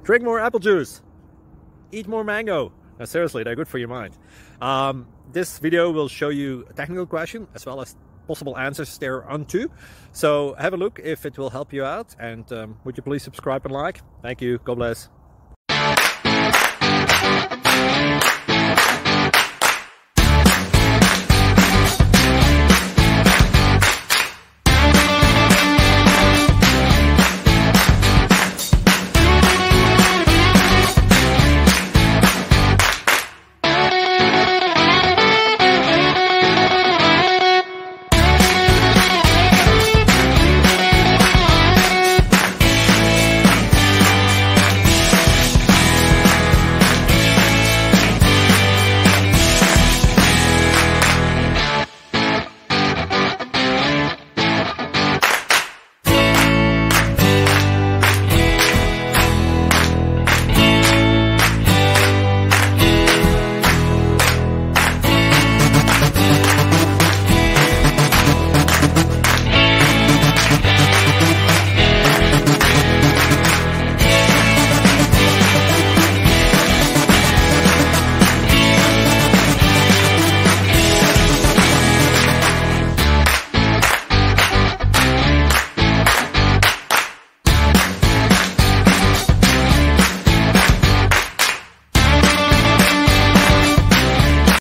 Drink more apple juice. Eat more mango. No, seriously, they're good for your mind. This video will show you a technical question as well as possible answers thereunto. So have a look if it will help you out, and would you please subscribe and like? Thank you. God bless.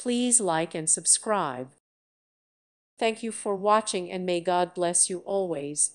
Please like and subscribe. Thank you for watching, and may God bless you always.